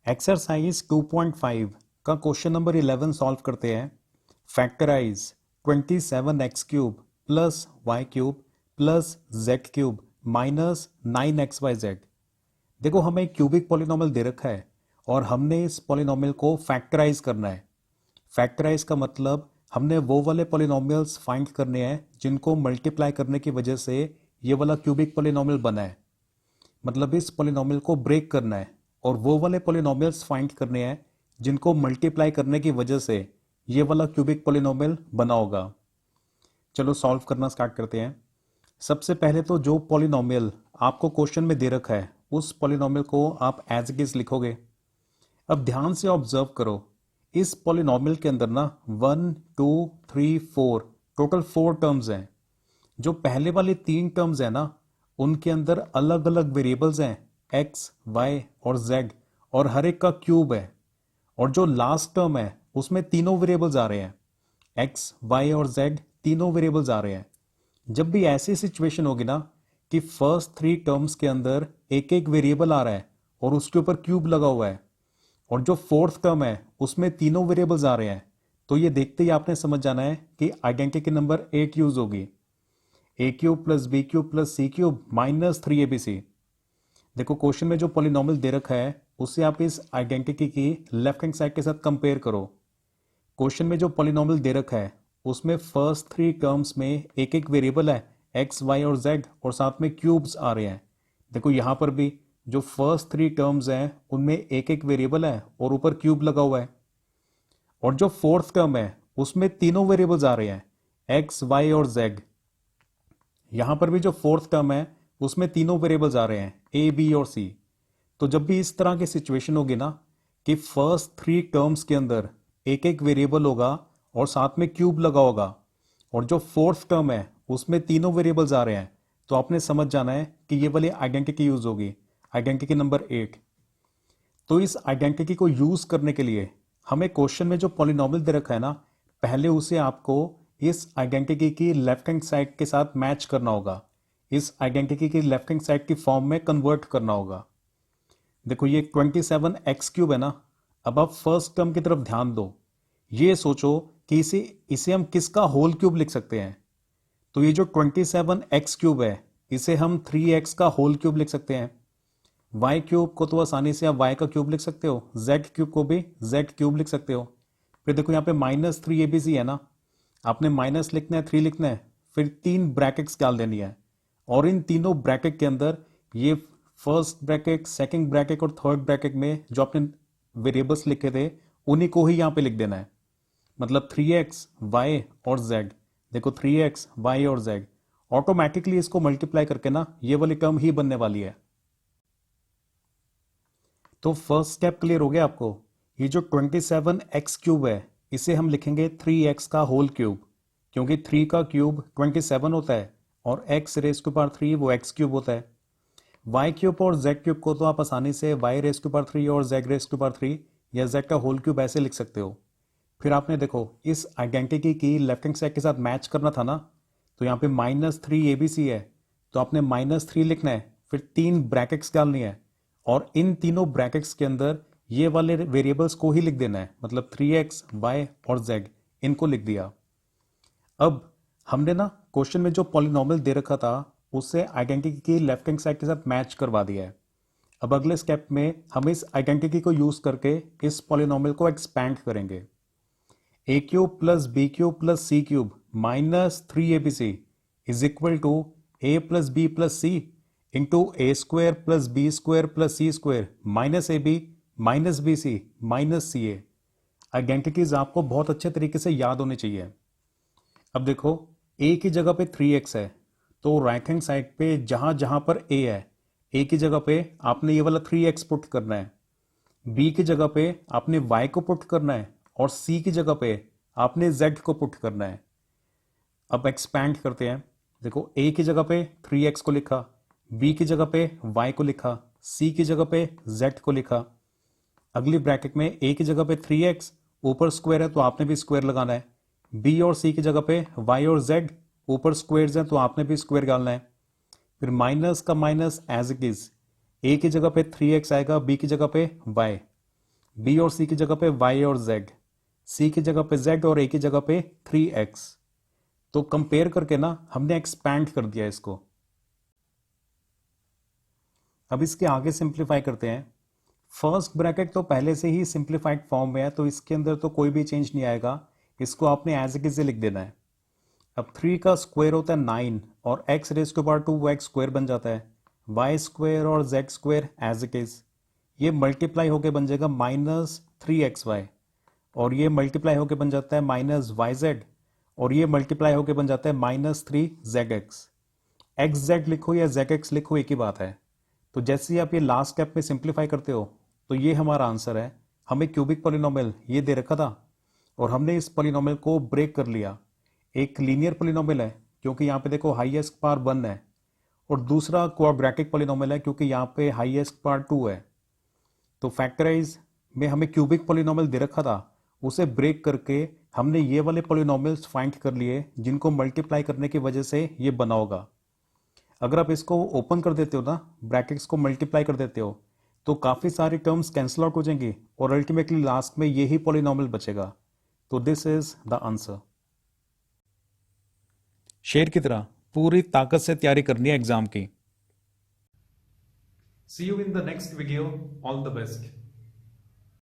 Exercise 2.5 का question number 11 solve करते हैं। Factorise 27x³ plus y³ plus z³ minus 9xyz। देखो हमें एक क्यूबिक पॉलिनोमियल दे रखा है और हमने इस पॉलिनोमियल को फैक्टराइज करना है। फैक्टराइज का मतलब हमने वो वाले पॉलिनोमियल्स फाइंड करने हैं जिनको मल्टीप्लाई करने की वजह से ये वाला क्यूबिक पॉलिनोमियल बना है। मतलब इस पॉलिनोमियल को ब्रेक करना है और वो वाले पॉलिनोमियल्स फाइंड करने हैं जिनको मल्टीप्लाई करने की वजह से ये वाला क्यूबिक पॉलिनोमियल बना होगा। चलो सॉल्व करना स्टार्ट करते हैं। सबसे पहले तो जो पॉलिनोमियल आपको क्वेश्चन में दे रखा है उस पॉलिनोमियल को आप एज इट इज लिखोगे। अब ध्यान से ऑब्जर्व करो, इस पॉलिनोमियल के अंदर ना 1 2 3 4 टोटल 4 टर्म्स हैं। जो पहले वाली 3 टर्म्स हैं ना उनके अंदर अलग अलग वेरिएबल्स हैं x, y और z और हर एक का क्यूब है। और जो लास्ट टर्म है उसमें तीनों वेरिएबल्स आ रहे हैं, x, y और z तीनों वेरिएबल्स आ रहे हैं। जब भी ऐसी सिचुएशन होगी ना कि फर्स्ट 3 टर्म्स के अंदर एक एक वेरिएबल आ रहा है और उसके ऊपर क्यूब लगा हुआ है और जो फोर्थ टर्म है उसमें तीनों वेरिएबल्स आ रहे हैं, तो ये देखते ही आपने समझ जाना है कि आइडेंटिटी नंबर 8 यूज होगी। a³ plus b³ plus c³ minus 3abc। देखो क्वेश्चन में जो पॉलिनोमियल दे रखा है उससे आप इस आइडेंटिटी की लेफ्ट हैंड साइड के साथ कंपेयर करो। क्वेश्चन में जो पॉलिनोमियल दे रखा है उसमें फर्स्ट 3 टर्म्स में एक एक वेरिएबल है x, y और z और साथ में क्यूब्स आ रहे हैं। देखो यहां पर भी जो फर्स्ट 3 टर्म्स हैं उनमें एक एक वेरिएबल है और ऊपर क्यूब लगा हुआ है। और जो फोर्थ टर्म है उसमें तीनों वेरिएबल्स आ रहे हैं x, y और z। यहां पर भी जो फोर्थ टर्म है उसमें तीनों वेरिएबल्स आ रहे हैं a, b और c। तो जब भी इस तरह की सिचुएशन होगी ना कि फर्स्ट 3 टर्म्स के अंदर एक एक वेरिएबल होगा और साथ में क्यूब लगा होगा और जो फोर्थ टर्म है उसमें तीनों वेरिएबल्स आ रहे हैं, तो आपने समझ जाना है कि ये वाली आइडेंटिटी यूज होगी, आइडेंटिटी नंबर 8। तो इस आइडेंटिटी को यूज करने के लिए हमें क्वेश्चन में जो पॉलिनोमियल दे रखा है ना, पहले उसे आपको इस आइडेंटिटी की लेफ्ट हैंड साइड के साथ मैच करना होगा, इस आइडेंटिटी की लेफ्ट हैंड साइड की फॉर्म में कन्वर्ट करना होगा। देखो ये 27x³ है ना। अब आप फर्स्ट टर्म की तरफ ध्यान दो, ये सोचो कि इसे हम किसका होल क्यूब लिख सकते हैं। तो ये जो 27x³ है इसे हम 3x का होल क्यूब लिख सकते हैं। y³ को तो आसानी से आप y का क्यूब लिख सकते हो, z³ को भी z³ लिख सकते हो। फिर देखो यहाँ पे माइनस 3abc है ना, आपने माइनस लिखना है, 3 लिखना है, फिर 3 ब्रैकेट्स डाल देनी है और इन तीनों ब्रैकेट के अंदर ये फर्स्ट ब्रैकेट, सेकंड ब्रैकेट और थर्ड ब्रैकेट में जो आपने वेरिएबल्स लिखे थे उन्हीं को ही यहाँ पे लिख देना है। मतलब 3x, y और z। देखो 3x, y और z ऑटोमेटिकली इसको मल्टीप्लाई करके ना ये वाली टर्म ही बनने वाली है। तो फर्स्ट स्टेप क्लियर हो गया आपको। ये जो 27x³ है इसे हम लिखेंगे 3x का होल क्यूब, क्योंकि 3 का क्यूब 27 होता है और x रेज़ टू पावर 3 वो x³ होता है। y³ और z³ को तो आप आसानी से y रेज़ टू पावर 3 और z रेज़ टू पावर 3 या z का होल क्यूब ऐसे लिख सकते हो। फिर आपने देखो इस आइडेंटिटी की लेफ्ट हैंड साइड के साथ मैच करना था ना, तो यहाँ पे माइनस 3abc है तो आपने माइनस 3 लिखना है, फिर 3 ब्रैकेट्स डालनी है और इन तीनों ब्रैकेट्स के अंदर ये वाले वेरिएबल्स को ही लिख देना है। मतलब 3x, y और z इनको लिख दिया। अब हमने ना क्वेश्चन में जो पॉलिनोमियल दे रखा था उससे आइडेंटिटी की लेफ्ट हैंड साइड के साथ मैच करवा दिया है। अब अगले स्टेप में हम इस आइडेंटिटी को यूज करके इस पॉलिनोमियल को एक्सपैंड करेंगे। a³ plus b³ plus c³ minus 3abc is equal to a plus b plus c into a² plus b² plus c² minus ab minus bc minus ca। Identities आपको बहुत अच्छे तरीके से याद होनी चाहिए। अब देखो a की जगह पे 3x है तो राइट हैंड साइड पे जहां जहां पर a है, a की जगह पे आपने ये वाला 3x पुट करना है, b की जगह पे आपने y को पुट करना है और c की जगह पे आपने z को पुट करना है। अब एक्सपैंड करते हैं। देखो a की जगह पे 3x को लिखा, b की जगह पे y को लिखा, c की जगह पे z को लिखा। अगली ब्रैकेट में a की जगह पे 3x, ऊपर स्क्वायर है तो आपने भी स्क्वायर लगाना है। b और c की जगह पे y और z, ऊपर स्क्वायर्स हैं तो आपने भी स्क्वायर डालना है। फिर माइनस का minus as it is, a की जगह पे 3x आएगा, b की जगह पे y। बी और सी की जगह पे वाई और जेड, सी की जगह पे जेड और ए की जगह पे 3x। तो कंपेयर करके ना हमने एक्सपैंड कर दिया इसको। अब इसके आगे सिंप्लीफाई करते हैं। फर्स्ट ब्रैकेट तो पहले से ही सिंप्लीफाइड फॉर्म में है, तो इसके अंदर तो कोई भी चेंज नहीं आएगा, इसको आपने एज इट इज लिख देना है। अब 3 का स्क्वायर होता है 9 और x रेज टू पावर 2 वो एक्स स्क्वायर बन जाता है, वाई स्क्वायर और z square as it is. ये मल्टीप्लाई होके बन जाएगा -3xy, और ये मल्टीप्लाई होके बन जाता है -yz, और ये मल्टीप्लाई होके बन जाता है -3zx। एक्स जेड लिखो या जेड एक्स लिखो एक ही बात है। तो जैसे ही आप ये लास्ट स्टेप में सिंप्लीफाई करते हो तो ये हमारा आंसर है। हमें क्यूबिक पॉलिनोमियल ये दे रखा था और हमने इस पॉलिनोमियल को ब्रेक कर लिया। एक लीनियर पॉलिनोमियल है क्योंकि यहाँ पे देखो हाईएस्ट पावर 1 है, और दूसरा क्वाड्रेटिक पॉलिनोमियल है क्योंकि यहाँ पे हाईएस्ट पावर 2 है। तो फैक्टराइज में हमें क्यूबिक पॉलिनोमियल दे रखा था, उसे ब्रेक करके हमने ये वाले पॉलिनोमियल्स फाइंड कर लिए जिनको मल्टीप्लाई करने की वजह से ये बना होगा। अगर आप इसको ओपन कर देते हो ना, ब्रैकेट्स को मल्टीप्लाई कर देते हो, तो काफ़ी सारी टर्म्स कैंसिल आउट हो जाएंगी और अल्टीमेटली लास्ट में यही पॉलिनोमियल बचेगा। तो दिस इज द आंसर। शेर की तरह पूरी ताकत से तैयारी करनी है एग्जाम की। See you in the next video. All the best.